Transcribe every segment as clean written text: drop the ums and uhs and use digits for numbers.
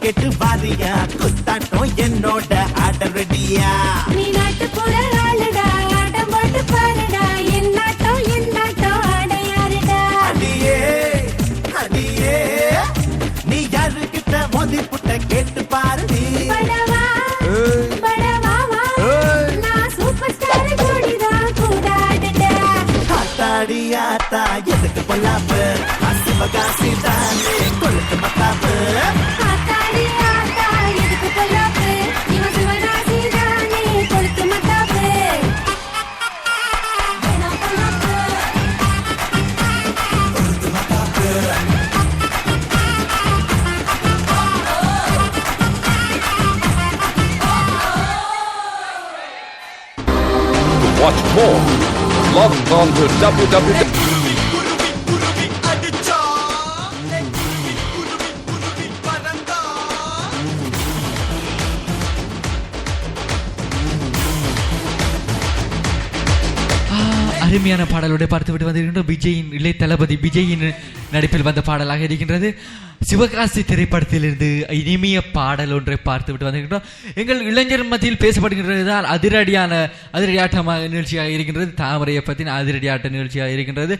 கேட்டு வாரியா குத்தாட்டம் என்னோட ஆட ரெடியா நீ நாட்டு போற ஆளுடா ஆட்டம் போட்டு பாருடா என்னாட்டம் ஆடையாருடா அடியே அடியே நீ யாருக்கிட்ட மோதி புட்ட கேட்டு பாரு நீ படவா படவாவா நான் சூப்பர் ஸ்டார் ஜோடிதா கூட ஆடுடா ஆத்தாடி ஆத்தா எதுக்கு பொல்லாப்பு சிவகாசி தானே கொளுத்து மத்தாப்பு ஆத்தாடி ஆத்தா எதுக்கு பொல்லாப்பு இவன் சிவகாசி தானே கொளுத்து மத்தாப்பு வேணா பொல்லாப்பு Watch more. Log on to www. அருமையான பாடலோடு பார்த்துவிட்டு வந்திருக்கின்றோம். விஜயின் இளைய தளபதி விஜயின் நடிப்பில் வந்த பாடலாக இருக்கின்றது. சிவகாசி திரைப்படத்திலிருந்து இனிமைய பாடல் ஒன்றை பார்த்துவிட்டு வந்திருக்கின்றோம். எங்கள் இளைஞர் மத்தியில் பேசப்படுகின்றதுதான் அதிரடியாட்டமாக நிகழ்ச்சியாக இருக்கின்றது. தாமரையை பற்றின அதிரடியாட்ட நிகழ்ச்சியாக இருக்கின்றது.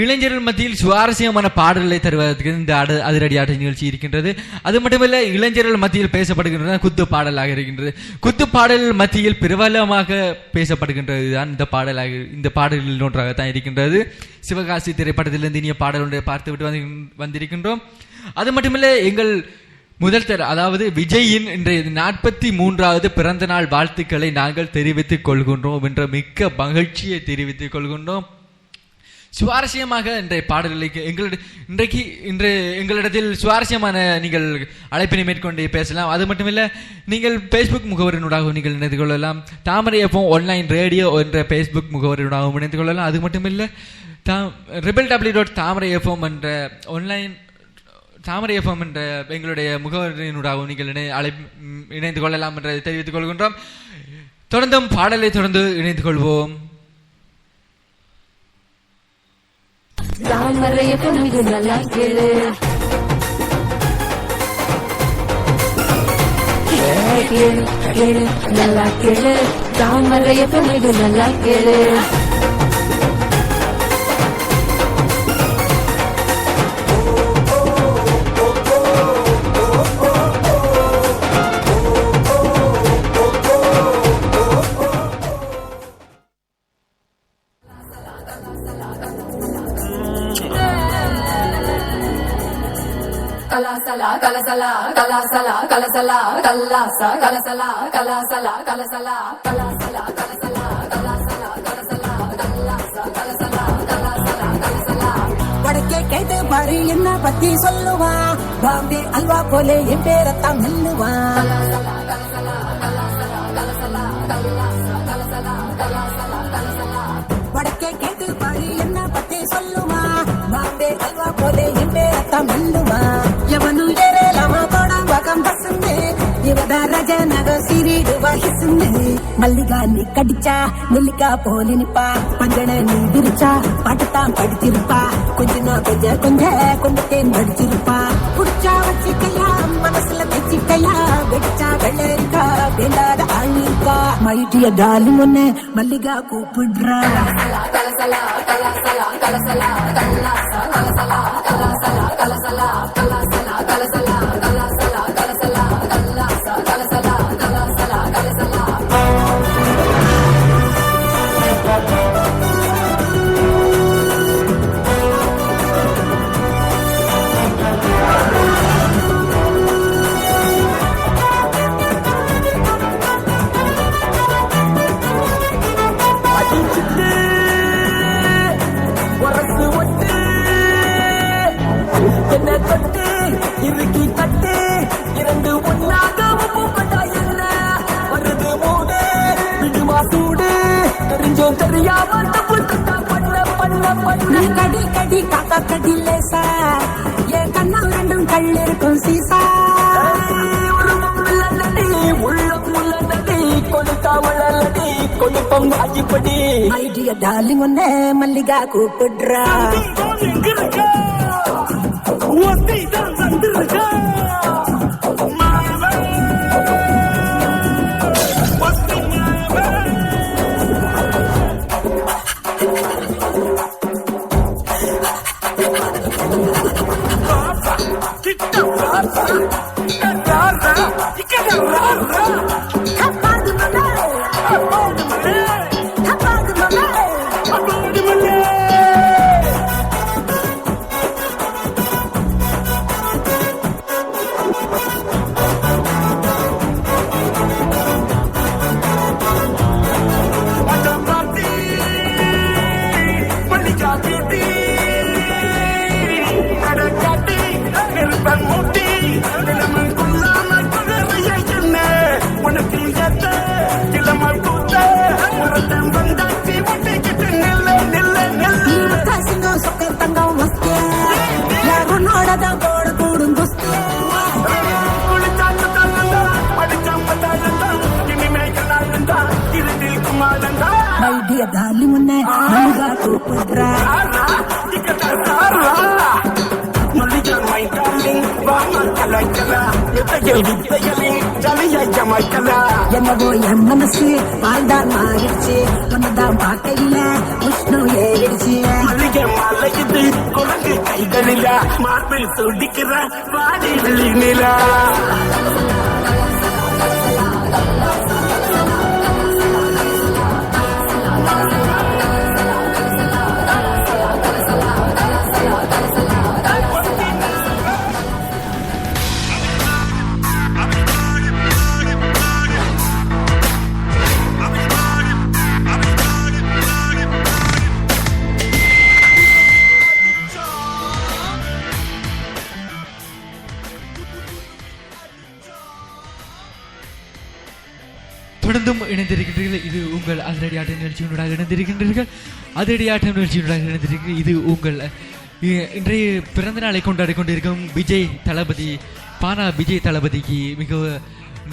இளைஞர்கள் மத்தியில் சுவாரஸ்யமான பாடல்களை தருவதற்கு இந்த அதிரடியாட்ட நிகழ்ச்சி இருக்கின்றது. அது மட்டுமல்ல, இளைஞர்கள் மத்தியில் பேசப்படுகின்றது குத்து பாடலாக இருக்கின்றது. குத்து பாடல் மத்தியில் பிரபலமாக பேசப்படுகின்றது தான் இந்த பாடல்களில் ஒன்றாகத்தான் இருக்கின்றது. சிவகாசி திரைப்படத்திலிருந்து இனிய பாடல் ஒன்றை பார்த்துவிட்டு வந்திருக்கின்றோம். அது மட்டுமில்லை, எங்கள் முதல் அதாவது விஜயின் இன்றைய 43வது பிறந்த நாள் வாழ்த்துக்களை நாங்கள் தெரிவித்துக் கொள்கின்றோம் என்ற மிக்க மகிழ்ச்சியை தெரிவித்துக் கொள்கின்றோம். சுவாரஸ்யமாக இன்றைய பாடல்களுக்கு இன்று எங்களிடத்தில் சுவாரஸ்யமான நீங்கள் அழைப்பினை மேற்கொண்டு பேசலாம். அது மட்டுமில்லை, நீங்கள் பேஸ்புக் முகவரினூடாக நீங்கள் இணைந்து கொள்ளலாம். தாமரை எஃப்எம் ஆன்லைன் ரேடியோ என்ற பேஸ்புக் முகவரினூடாகவும் இணைந்து கொள்ளலாம். அது மட்டுமில்லை, www.thamaraifm என்ற ஆன்லைன் தாமரை எஃப்எம் என்ற எங்களுடைய முகவரினூடாகவும் நீங்கள் இணைந்து கொள்ளலாம் என்று தெரிவித்துக் கொள்கின்றோம். தொடர்ந்தும் பாடலை தொடர்ந்து இணைந்து கொள்வோம். தாமரை எஃப்எம் இது நல்லா கேளு கேளு நல்லா கேளு தாமரை எஃப்எம் இது நல்லா கேளு வடக்கே கேட்டு பாரு என்ன பத்தி சொல்லுவா பாம்பே அல்வா போலே என் பேரத்தான் மெல்லுவா வடக்கே கேட்டு பாரு என்ன பத்தி சொல்லுவா பாம்பே அல்வா போலே என் பேரத்தான் மெல்லுவா எவனு ஏறலாமா கோடாம்பாக்கம் பசுந்து இவத ரஜநக சிறிடுவா ஹிசுந்து மல்லிகா நீ கடிச்சா நெல்லிக்கா போல நிப்பா பஞ்சன நீ விரிச்சா பாட்டுத்தான் படிச்சிருப்பா கொஞ்ச கொண்டுட்டேன் படிச்சிருப்பா புடிச்சா வச்சுக்கையா மனசுல வச்சுக்கையா வெடிச்சா வெள்ளரிக்கா வேண்டாத ஆணிருக்கா மைட்டிய டாலிங் ஒண்ணு மல்லிகா கூப்பிடுறா இறுக்கி தட்டு இரண்டு ஒன்னாக என்ன வருது மூடு விடுமா சூடு தெரிஞ்சோ தெரியாம பண்ண கடி கடி காக்கா கடி லேசா என் கண்ணா ரெண்டும் கல் இருக்கும் சீசா உள்ளம் உள்ளடி கொளுத்தாமலடி கொளுப்பம் ஆகிப்படி ஐடியா டார்லிங் ஒன்ன மல்லிகா கூப்பிடுறா ஒத்தி தான் வந்திருக்கா உனக்கு ஏத்த இளமை கூத்த ஒருத்தன் வந்தாச்சு ஒட்டிக்கிட்டு நில்ல நில்ல நில்ல காசுங்க சொக்கர் தங்கம் மஸ்கே யாரோட தான் போடு கூடும் குஸ்கே குளிச்சாச்சு தானந்தா அடிச்சாம தானந்தா இனிமே கலாலந்தா இருட்டில் குமாரந்தா பைடிய தாலி முன்னே நல்கா கூப்பிடுறா என்னவோ என் மனசு பால்தான் மாறிடுச்சு ஒன்னதான் பார்க்கையில விஷ்ணு ஏறிடுச்சு மல்லிகை மலையுது குழந்தை கைகளில மார்பில் துடிக்கிற வாடி நிலா தொடர்ந்தும் இணைந்திருக்கின்றீர்கள். இது உங்கள் அதிரடி ஆட்ட நிகழ்ச்சியினூடாக இணைந்திருக்கின்றீர்கள். அதிரடி ஆட்ட நிகழ்ச்சியினூடாக இணைந்திருக்கிறீர்கள். இது உங்கள் இன்றைய பிறந்த நாளை கொண்டாடி கொண்டிருக்கும் விஜய் தளபதி பானா விஜய் தளபதிக்கு மிக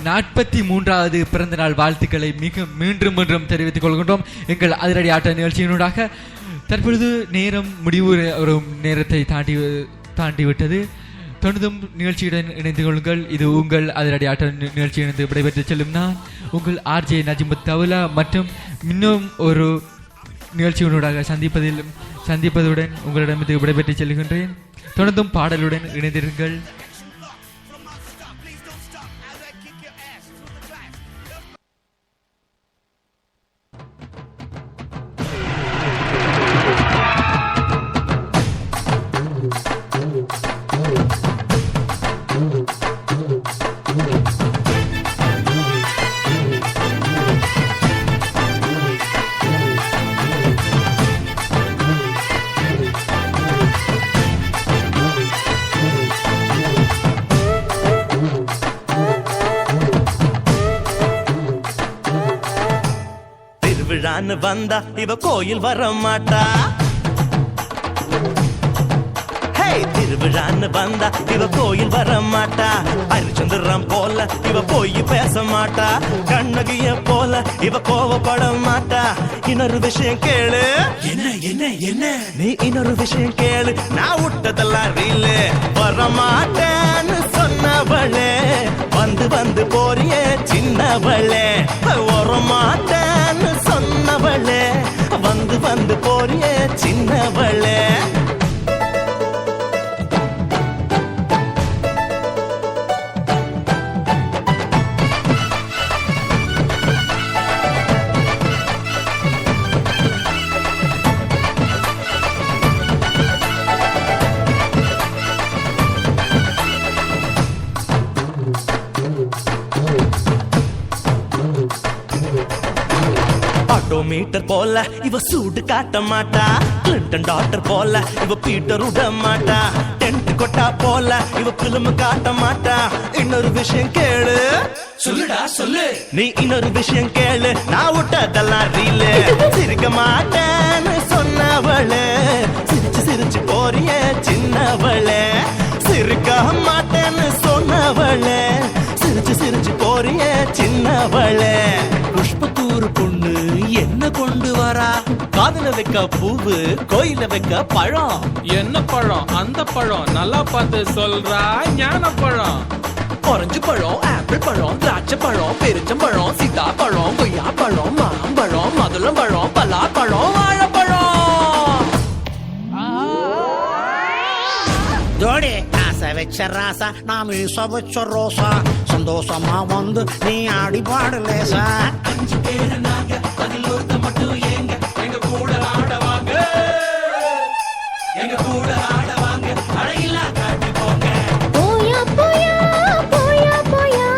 43வது பிறந்த நாள் வாழ்த்துக்களை மீண்டும் தெரிவித்துக் கொள்கின்றோம் எங்கள் அதிரடி ஆட்ட நிகழ்ச்சியினூடாக. தற்பொழுது நேரம் முடிவு வரும் நேரத்தை தாண்டிவிட்டது. தொடர்ந்தும் நிகழ்ச்சியுடன் இணைந்து கொள்ளுங்கள். இது உங்கள் அதிரடி ஆட்ட நிகழ்ச்சியிலிருந்து விடைபெற்று செல்லும் நான் உங்கள் ஆர்ஜே நஜிமுத் தவுலா மற்றும் இன்னும் ஒரு நிகழ்ச்சியினூடாக சந்திப்பதுடன் உங்களிடமிருந்து விடைபெற்று செல்கின்றேன். தொடர்ந்தும் பாடலுடன் இணைந்திருங்கள். திருவிழான்னு வந்தா இவ கோயில் வர மாட்டா. திருவிழான்னு வந்தா இவ கோயில் வர மாட்டா. ஹரிச்சந்திரன் போல இவ போய் பேச மாட்டா. கண்ணகிய போல இவ கோவப்பட மாட்டா. இன்னொரு விஷயம் கேளு. என்ன என்ன என்ன நீ இன்னொரு விஷயம் கேளு. நான் விட்டதெல்லாம் ரீலு. வர மாட்டேன்னு சொன்னவளே வந்து போறியே சின்னவளே. வர மாட்டேன்னு சொன்னவளே வந்து போறியே சின்னவளே. மீட்டர் போல இவ சூடு காட்ட மாட்டா. கிளின்டன் டாக்டர் போல இவ பீட்டர் விட மாட்டா. டென்ட் கொட்டா போல இவ பிலிம் காட்ட மாட்டா. இன்னொரு விஷயம் கேளு. சொல்லுடா சொல்லு. நீ இன்னொரு விஷயம் கேளு. நான் விட்டதெல்லாம் ரீலு. சிரிக்க மாட்டேன்னு சொன்னவளே சிரிச்சு போறிய சின்னவளே. சிரிக்க மாட்டேன்னு சொன்னவளே சிரிச்சு போறிய சின்னவளே. புஷ்பத்தூர் பொண்ணு என்ன கொண்டு வரா? காதுல வைக்க பூவு கோயில வைக்க பழம். என்ன பழம்? அந்த பழம் நல்லா பார்த்து சொல்றா. ஞான பழம், ஆரஞ்சு பழம், ஆப்பிள் பழம், திராட்சை பழம், பெருச்சம்பழம், சீதா பழம், கொய்யா பழம், மாம்பழம், மதுளம் பழம், பலா பழம், வாழைப்பழம். ஜோடி ஆசை வச்ச ராசா நாம் ஈச வச்ச ரோசா. சந்தோஷமா வந்து நீ ஆடி பாடு லேசா. 5 பேரு நாங்க அதில் ஒருத்த மட்டும் எங்க கூட ஆடவாங்க. எங்க கூட ஆடவாங்க. அழகில்லா காட்டி போங்க. போயா போயா போயா போயா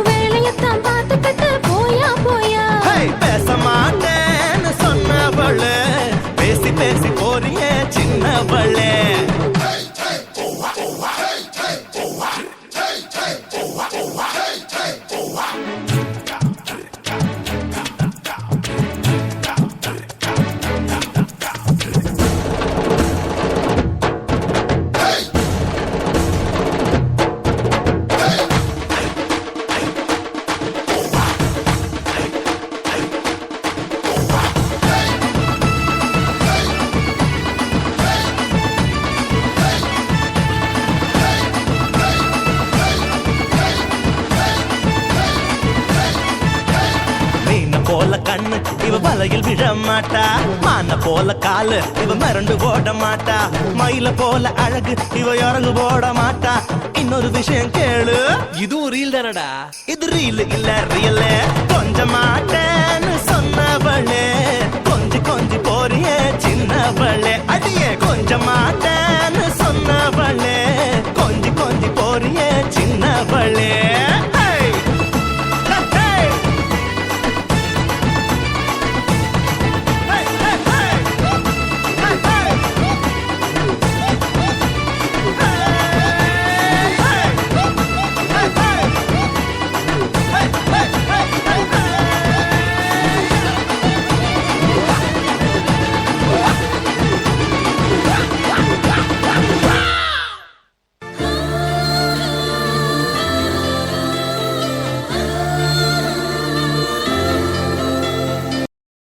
வேலையத்தான் பார்த்துக்கிட்டு போயா போயா. பேச மாட்டேன்னு சொன்னவளே பேசி போறியே சின்னவளே. போல கண்ணு இவ வலையில் விழ மாட்டா மான போல காலு இவ மறந்து ஓட மாட்டா மயில போல அழகு இவ இறங்கு போட மாட்டா இன்னொரு விஷயம் கேளு இதுவும் ரீல் தானடா இது ரீல் இல்ல ரியல் கொஞ்ச மாட்ட